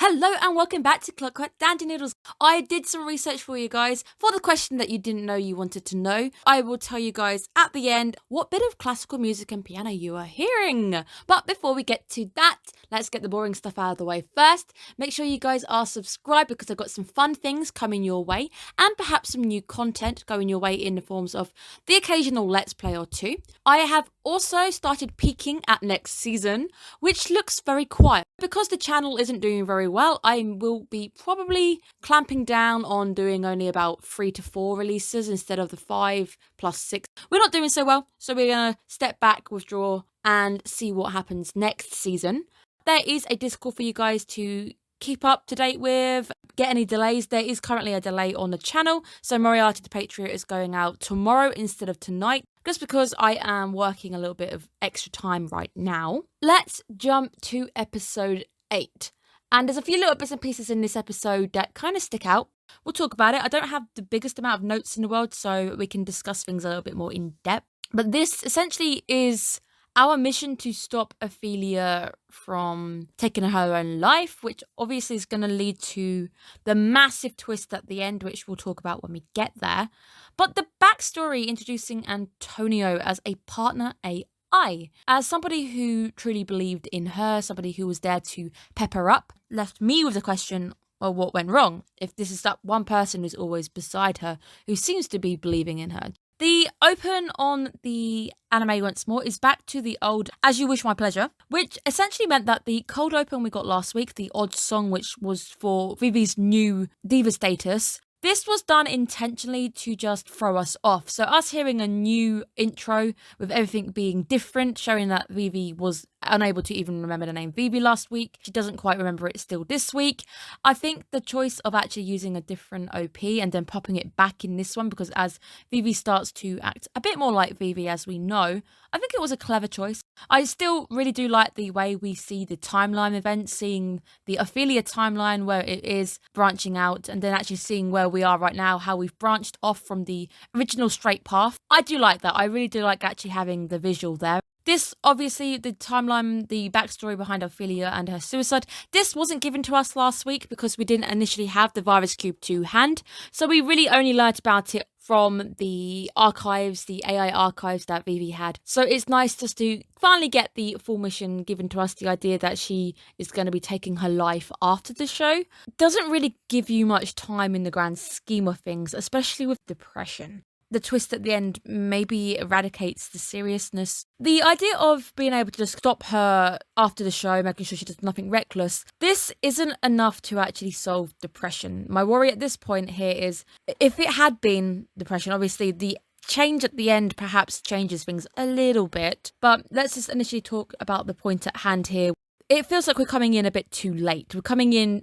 Hello and welcome back to Clockwork Dandy Noodles. I did some research for you guys for the question that you didn't know you wanted to know. I will tell you guys at the end what bit of classical music and piano you are hearing. But before we get to that, let's get the boring stuff out of the way first. Make sure you guys are subscribed because I've got some fun things coming your way and perhaps some new content going your way in the forms of the occasional Let's Play or two. I have also started peeking at next season, which looks very quiet. Because the channel isn't doing very well, I will be probably clamping down on doing only about 3 to 4 releases instead of the 5 plus 6. We're not doing so well, so we're going to step back, withdraw, and see what happens next season. There is a Discord for you guys to keep up to date with, get any delays. There is currently a delay on the channel, so Moriarty the Patriot is going out tomorrow instead of tonight, just because I am working a little bit of extra time right now. Let's jump to episode 8. And there's a few little bits and pieces in this episode that kind of stick out. We'll talk about it. I don't have the biggest amount of notes in the world, so we can discuss things a little bit more in depth. But this essentially is our mission to stop Ophelia from taking her own life, which obviously is going to lead to the massive twist at the end, which we'll talk about when we get there. But the backstory introducing Antonio as a partner AI, as somebody who truly believed in her, somebody who was there to pep her up, left me with the question, well, what went wrong? If this is that one person who's always beside her, who seems to be believing in her. The open on the anime once more is back to the old As You Wish My Pleasure, which essentially meant that the cold open we got last week, the odd song which was for Vivy's new diva status, this was done intentionally to just throw us off. So us hearing a new intro with everything being different, showing that Vivy was unable to even remember the name Vivy last week. She doesn't quite remember it still this week. I think the choice of actually using a different OP and then popping it back in this one, because as Vivy starts to act a bit more like Vivy as we know, I think it was a clever choice. I still really do like the way we see the timeline events, seeing the Ophelia timeline where it is branching out and then actually seeing where we are right now, how we've branched off from the original straight path. I do like that. I really do like actually having the visual there. This, obviously, the timeline, the backstory behind Ophelia and her suicide, this wasn't given to us last week because we didn't initially have the virus cube to hand. So we really only learnt about it from the archives, the AI archives that Vivy had. So it's nice just to finally get the full mission given to us, the idea that she is going to be taking her life after the show. Doesn't really give you much time in the grand scheme of things, especially with depression. The twist at the end maybe eradicates the seriousness. The idea of being able to just stop her after the show, making sure she does nothing reckless, this isn't enough to actually solve depression. My worry at this point here is, if it had been depression, obviously the change at the end perhaps changes things a little bit, but let's just initially talk about the point at hand here. It feels like we're coming in a bit too late. We're coming in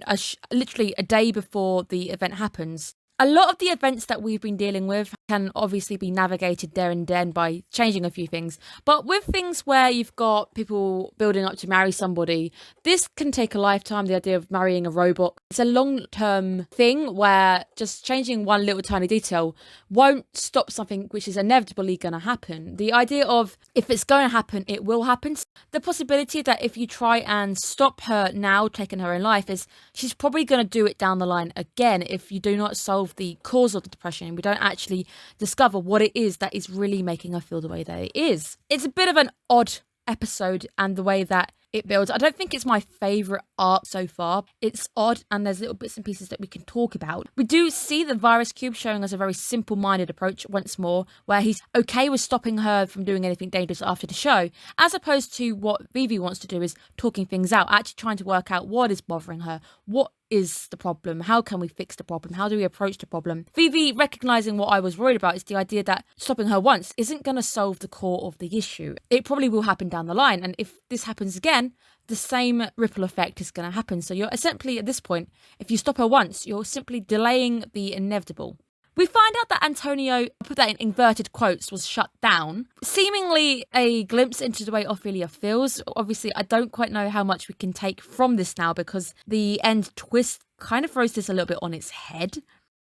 literally a day before the event happens. A lot of the events that we've been dealing with can obviously be navigated there and then by changing a few things. But with things where you've got people building up to marry somebody, this can take a lifetime, the idea of marrying a robot. It's a long-term thing where just changing one little tiny detail won't stop something which is inevitably going to happen. The idea of if it's going to happen, it will happen. The possibility that if you try and stop her now taking her own life is she's probably going to do it down the line again if you do not solve the cause of the depression and we don't actually discover what it is that is really making her feel the way that it is. It's a bit of an odd episode and the way that it builds. I don't think it's my favourite arc so far. It's odd and there's little bits and pieces that we can talk about. We do see the virus cube showing us a very simple-minded approach once more, where he's okay with stopping her from doing anything dangerous after the show, as opposed to what Vivy wants to do is talking things out, actually trying to work out what is bothering her, what is the problem, how can we fix the problem, how do we approach the problem. Vivy recognising what I was worried about is the idea that stopping her once isn't going to solve the core of the issue. It probably will happen down the line, and if this happens again, the same ripple effect is going to happen. So you're essentially, at this point, if you stop her once, you're simply delaying the inevitable. We find out that Antonio, I put that in inverted quotes, was shut down. Seemingly a glimpse into the way Ophelia feels. Obviously, I don't quite know how much we can take from this now because the end twist kind of throws this a little bit on its head.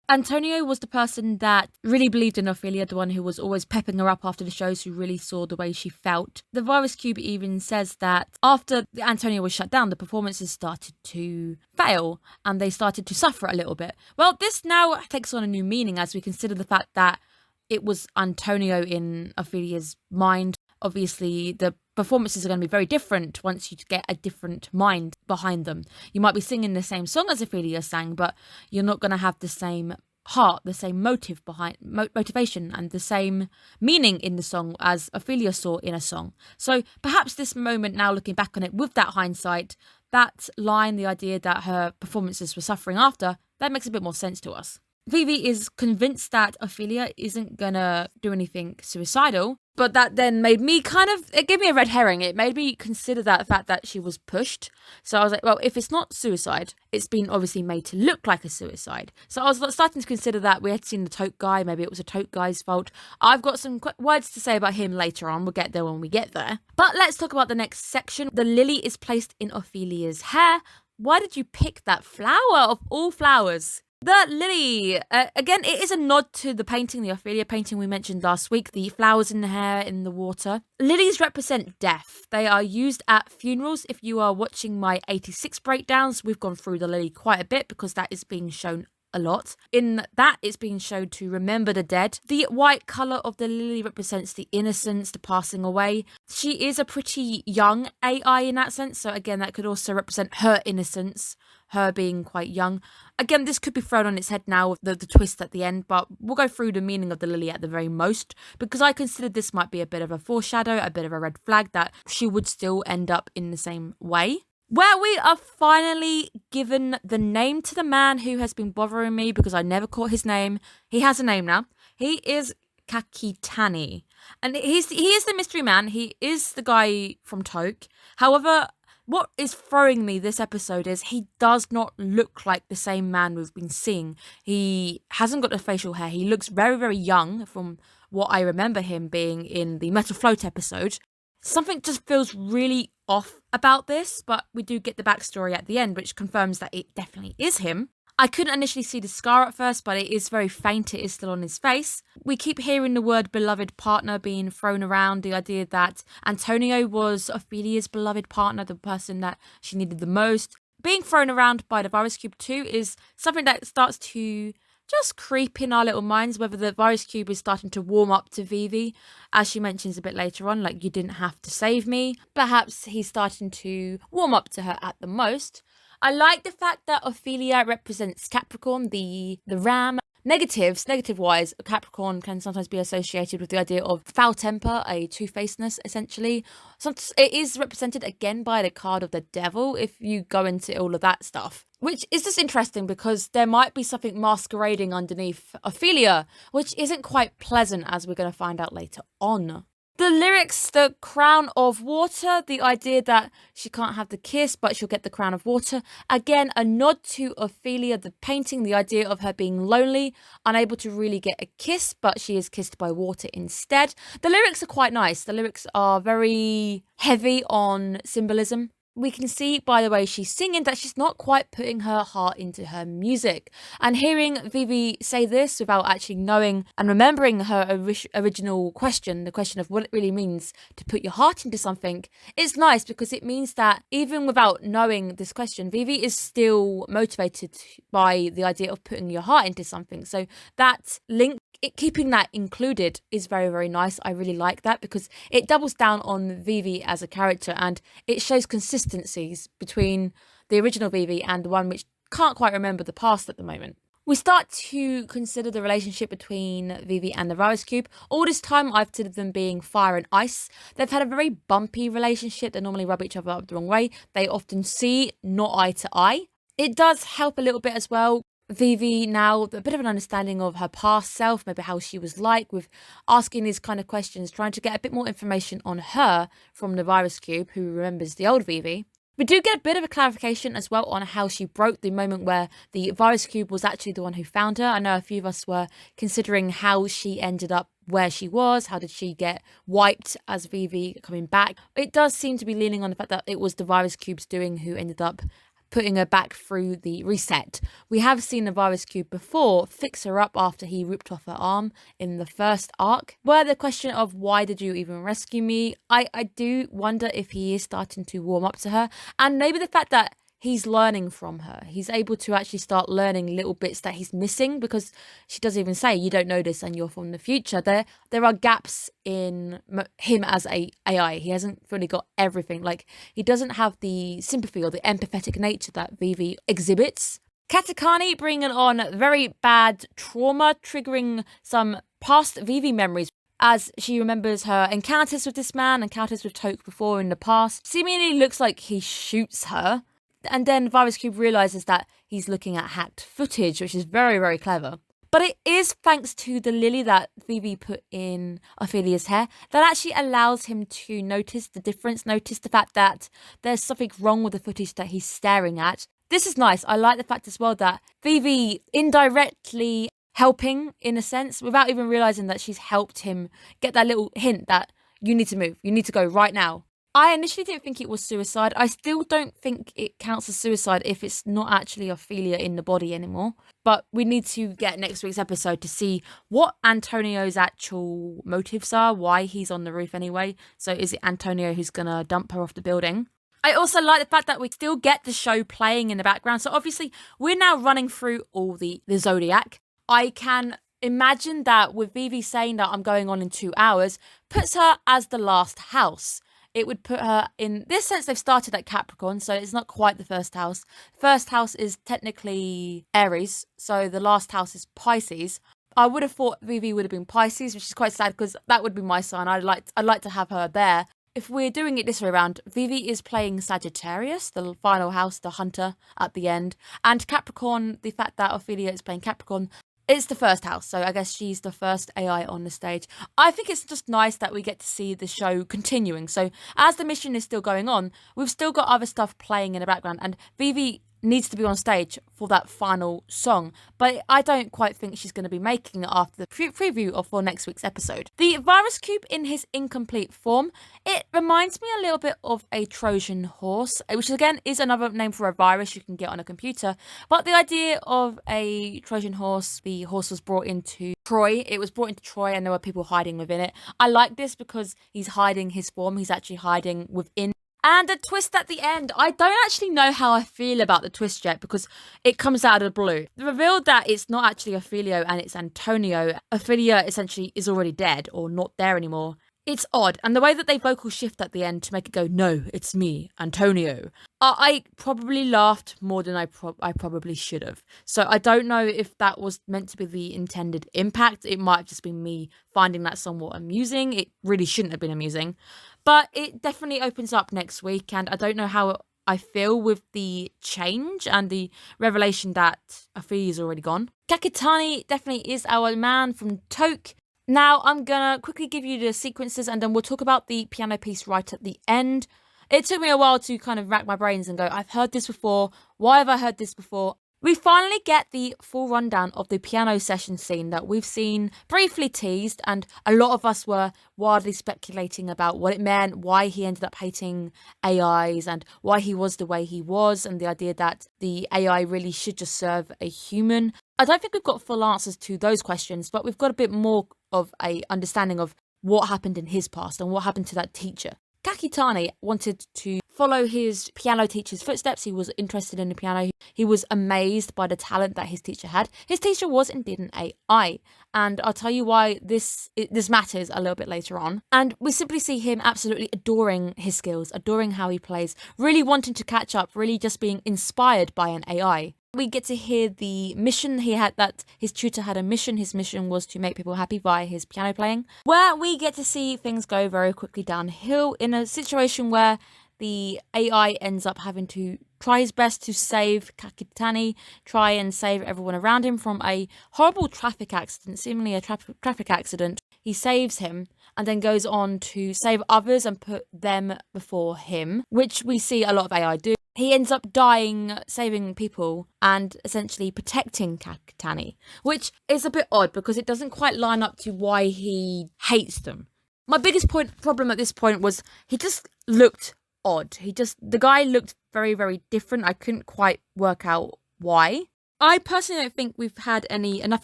Antonio was the person that really believed in Ophelia, the one who was always pepping her up after the shows, who really saw the way she felt. The Virus Cube even says that after Antonio was shut down, the performances started to fail and they started to suffer a little bit. Well, this now takes on a new meaning as we consider the fact that it was Antonio in Ophelia's mind. Obviously, the performances are going to be very different once you get a different mind behind them. You might be singing the same song as Ophelia sang, but you're not going to have the same heart, the same motive behind motivation and the same meaning in the song as Ophelia saw in a song. So perhaps this moment now, looking back on it with that hindsight, that line, the idea that her performances were suffering after, that makes a bit more sense to us. Vivy is convinced that Ophelia isn't gonna do anything suicidal, but that then made me it gave me a red herring. It made me consider that fact that she was pushed. So I was like, well, if it's not suicide, it's been obviously made to look like a suicide. So I was starting to consider that we had seen the tote guy. Maybe it was a tote guy's fault. I've got some words to say about him later on. We'll get there when we get there. But let's talk about the next section. The lily is placed in Ophelia's hair. Why did you pick that flower of all flowers? The lily, again, it is a nod to the painting, the Ophelia painting we mentioned last week, the flowers in the hair, in the water. Lilies represent death. They are used at funerals. If you are watching my 86 breakdowns, we've gone through the lily quite a bit because that is being shown a lot. In that, it's being shown to remember the dead. The white colour of the lily represents the innocence, the passing away. She is a pretty young AI in that sense, so again, that could also represent her innocence, her being quite young. Again, this could be thrown on its head now with the twist at the end, but we'll go through the meaning of the lily at the very most, because I considered this might be a bit of a foreshadow, a bit of a red flag that she would still end up in the same way. Where we are finally given the name to the man who has been bothering me because I never caught his name. He has a name now. He is Kakitani. And he is the mystery man. He is the guy from Toke. However, what is throwing me this episode is he does not look like the same man we've been seeing. He hasn't got the facial hair. He looks very, very young from what I remember him being in the Metal Float episode. Something just feels really off about this, but we do get the backstory at the end, which confirms that it definitely is him. I couldn't initially see the scar at first, but it is very faint. It is still on his face. We keep hearing the word beloved partner being thrown around, the idea that Antonio was Ophelia's beloved partner, the person that she needed the most. Being thrown around by the Virus Cube too is something that starts to just creep in our little minds, whether the Virus Cube is starting to warm up to Vivy, as she mentions a bit later on, like, you didn't have to save me. Perhaps he's starting to warm up to her at the most. I like the fact that Ophelia represents Capricorn, the ram. Negative-wise, Capricorn can sometimes be associated with the idea of foul temper, a two-facedness, essentially. It is represented again by the card of the devil, if you go into all of that stuff. Which is just interesting because there might be something masquerading underneath Ophelia, which isn't quite pleasant, as we're going to find out later on. The lyrics, the crown of water, the idea that she can't have the kiss, but she'll get the crown of water. Again, a nod to Ophelia, the painting, the idea of her being lonely, unable to really get a kiss, but she is kissed by water instead. The lyrics are quite nice. The lyrics are very heavy on symbolism. We can see by the way she's singing that she's not quite putting her heart into her music. And hearing Vivy say this without actually knowing and remembering her original question, the question of what it really means to put your heart into something, it's nice because it means that even without knowing this question, Vivy is still motivated by the idea of putting your heart into something. So that link, keeping that included is very, very nice. I really like that because it doubles down on Vivy as a character and it shows consistencies between the original Vivy and the one which can't quite remember the past at the moment. We start to consider the relationship between Vivy and the Virus Cube. All this time I've considered them being fire and ice. They've had a very bumpy relationship. They normally rub each other up the wrong way. They often see not eye to eye. It does help a little bit as well. Vivy now a bit of an understanding of her past self, maybe how she was like, with asking these kind of questions, trying to get a bit more information on her from the Virus Cube, who remembers the old Vivy. We do get a bit of a clarification as well on how she broke the moment where the Virus Cube was actually the one who found her. I know a few of us were considering how she ended up where she was. How did she get wiped as Vivy coming back? It does seem to be leaning on the fact that it was the Virus Cube's doing who ended up putting her back through the reset. We have seen the virus cube before fix her up after he ripped off her arm in the first arc. Where the question of why did you even rescue me, I do wonder if he is starting to warm up to her, and maybe the fact that he's learning from her. He's able to actually start learning little bits that he's missing, because she does even say, you don't know this and you're from the future. There are gaps in him as a AI. He hasn't fully got everything. Like, he doesn't have the sympathy or the empathetic nature that Vivy exhibits. Katakani bringing on very bad trauma, triggering some past Vivy memories, as she remembers her encounters with this man, encounters with Toke before in the past. Seemingly looks like he shoots her. And then Virus Cube realises that he's looking at hacked footage, which is very, very clever. But it is thanks to the lily that Vivy put in Ophelia's hair that actually allows him to notice the difference, notice the fact that there's something wrong with the footage that he's staring at. This is nice. I like the fact as well that Vivy indirectly helping, in a sense, without even realising that she's helped him get that little hint that you need to move, you need to go right now. I initially didn't think it was suicide. I still don't think it counts as suicide if it's not actually Ophelia in the body anymore. But we need to get next week's episode to see what Antonio's actual motives are, why he's on the roof anyway. So is it Antonio who's going to dump her off the building? I also like the fact that we still get the show playing in the background. So obviously we're now running through all the Zodiac. I can imagine that with Vivy saying that I'm going on in 2 hours, puts her as the last house. It would put her in this sense. They've started at Capricorn, so it's not quite the first house. First house is technically Aries, so the last house is Pisces. I would have thought Vivy would have been Pisces, which is quite sad because that would be my sign. I'd like to have her there. If we're doing it this way around, Vivy is playing Sagittarius, the final house, the hunter at the end, and Capricorn. The fact that Ophelia is playing Capricorn, it's the first house, so I guess she's the first AI on the stage. I think it's just nice that we get to see the show continuing. So as the mission is still going on, we've still got other stuff playing in the background, and Vivy needs to be on stage for that final song, but I don't quite think she's going to be making it after the preview or for next week's episode. The Virus Cube in his incomplete form, it reminds me a little bit of a Trojan horse, which again is another name for a virus you can get on a computer. But the idea of a Trojan horse, the horse was brought into Troy. It was brought into Troy and there were people hiding within it. I like this because he's hiding his form. He's actually hiding within. And a twist at the end. I don't actually know how I feel about the twist yet because it comes out of the blue. The reveal that it's not actually Ophelia and it's Antonio. Ophelia essentially is already dead or not there anymore. It's odd. And the way that they vocal shift at the end to make it go, no, it's me, Antonio. I probably laughed more than I probably should have. So I don't know if that was meant to be the intended impact. It might have just been me finding that somewhat amusing. It really shouldn't have been amusing. But it definitely opens up next week. And I don't know how I feel with the change and the revelation that Ophelia is already gone. Kakitani definitely is our man from Toke. Now, I'm going to quickly give you the sequences and then we'll talk about the piano piece right at the end. It took me a while to kind of rack my brains and go, I've heard this before. Why have I heard this before? We finally get the full rundown of the piano session scene that we've seen briefly teased, and a lot of us were wildly speculating about what it meant, why he ended up hating AIs and why he was the way he was, and the idea that the AI really should just serve a human. I don't think we've got full answers to those questions, but we've got a bit more of a understanding of what happened in his past and what happened to that teacher. Kakitani wanted to follow his piano teacher's footsteps. He was interested in the piano. He was amazed by the talent that his teacher had. His teacher was indeed an AI, and I'll tell you why this matters a little bit later on. And we simply see him absolutely adoring his skills, adoring how he plays, really wanting to catch up, really just being inspired by an AI. We get to hear the mission he had, that his tutor had a mission. His mission was to make people happy via his piano playing, where we get to see things go very quickly downhill in a situation where the AI ends up having to try his best to save Kakitani, try and save everyone around him from a horrible traffic accident, seemingly a traffic accident. He saves him and then goes on to save others and put them before him, which we see a lot of AI do. He ends up dying, saving people, and essentially protecting Kakitani, which is a bit odd because it doesn't quite line up to why he hates them. My biggest problem at this point was he just looked odd. The guy looked very, very different. I couldn't quite work out why. I personally don't think we've had enough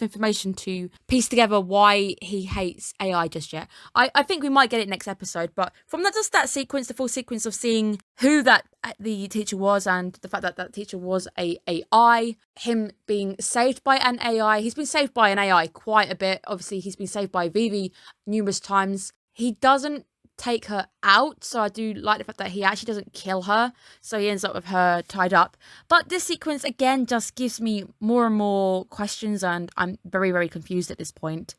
information to piece together why he hates AI just yet. I think we might get it next episode, but from just that sequence, the full sequence of seeing who the teacher was and the fact that that teacher was a AI, him being saved by an AI. He's been saved by an AI quite a bit. Obviously, he's been saved by Vivy numerous times. He doesn't take her out, so I do like the fact that he actually doesn't kill her, so he ends up with her tied up. But this sequence again just gives me more and more questions, and I'm very, very confused at this point.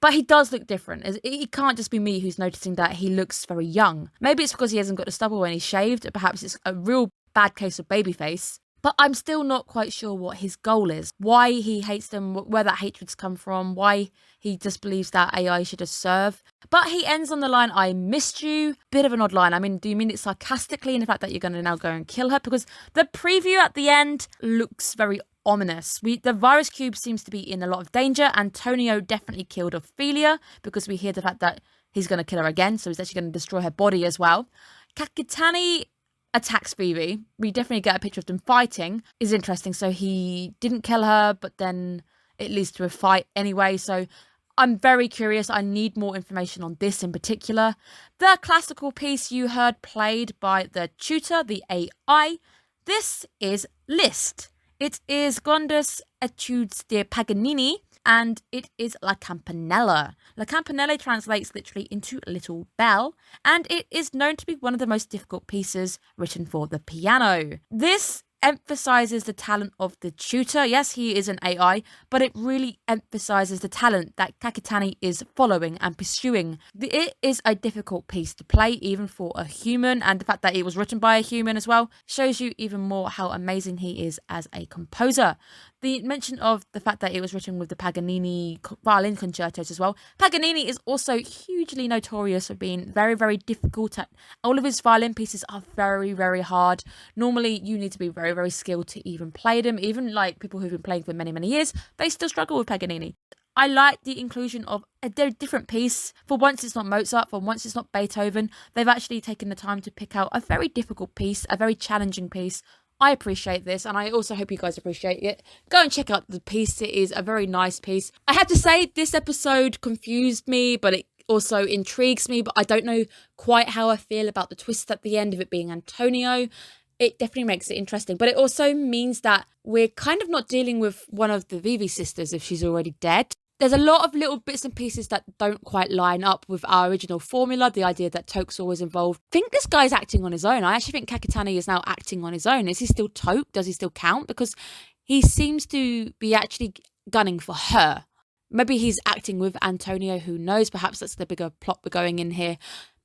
But he does look different. It can't just be me who's noticing that he looks very young. Maybe it's because he hasn't got the stubble when he's shaved. Perhaps it's a real bad case of baby face. But I'm still not quite sure what his goal is. Why he hates them, where that hatred's come from, why he just believes that AI should just serve. But he ends on the line, "I missed you." Bit of an odd line. I mean, do you mean it sarcastically in the fact that you're going to now go and kill her? Because the preview at the end looks very ominous. The virus cube seems to be in a lot of danger. Antonio definitely killed Ophelia because we hear the fact that he's going to kill her again. So he's actually going to destroy her body as well. Kakitani attacks Vivy. We definitely get a picture of them fighting. Is interesting. So he didn't kill her, but then it leads to a fight anyway. So I'm very curious. I need more information on this in particular. The classical piece you heard played by the tutor, the AI. This is Liszt. It is Grandes Etudes de Paganini, and it is La Campanella. La Campanella translates literally into Little Bell, and it is known to be one of the most difficult pieces written for the piano. This emphasizes the talent of the tutor. Yes, he is an AI, but it really emphasizes the talent that Kakitani is following and pursuing. It is a difficult piece to play, even for a human, and the fact that it was written by a human as well shows you even more how amazing he is as a composer. The mention of the fact that it was written with the Paganini violin concertos as well. Paganini is also hugely notorious for being very, very difficult at. All of his violin pieces are very, very hard. Normally, you need to be very, very skilled to even play them. Even like people who've been playing for many, many years, they still struggle with Paganini. I like the inclusion of a different piece. For once, it's not Mozart. For once, it's not Beethoven. They've actually taken the time to pick out a very difficult piece, a very challenging piece. I appreciate this, and I also hope you guys appreciate it. Go and check out the piece. It is a very nice piece. I have to say, this episode confused me, but it also intrigues me, but I don't know quite how I feel about the twist at the end of it being Antonio. It definitely makes it interesting, but it also means that we're kind of not dealing with one of the Vivy sisters if she's already dead. There's a lot of little bits and pieces that don't quite line up with our original formula, the idea that Toke's always involved. I think this guy's acting on his own. I actually think Kakitani is now acting on his own. Is he still Toke? Does he still count? Because he seems to be actually gunning for her. Maybe he's acting with Antonio, who knows? Perhaps that's the bigger plot we're going in here.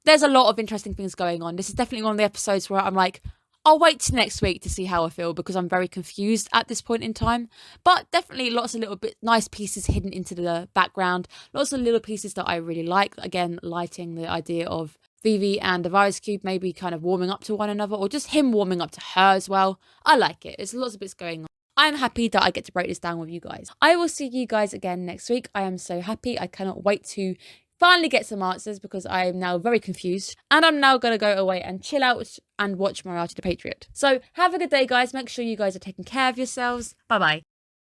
There's a lot of interesting things going on. This is definitely one of the episodes where I'm like, I'll wait till next week to see how I feel because I'm very confused at this point in time. But definitely lots of little bit nice pieces hidden into the background. Lots of little pieces that I really like. Again, lighting the idea of Vivy and the virus cube maybe kind of warming up to one another, or just him warming up to her as well. I like it. There's lots of bits going on. I'm happy that I get to break this down with you guys. I will see you guys again next week. I am so happy. I cannot wait to finally get some answers because I am now very confused, and I'm now going to go away and chill out and watch Mariachi the Patriot. So have a good day, guys. Make sure you guys are taking care of yourselves. Bye bye.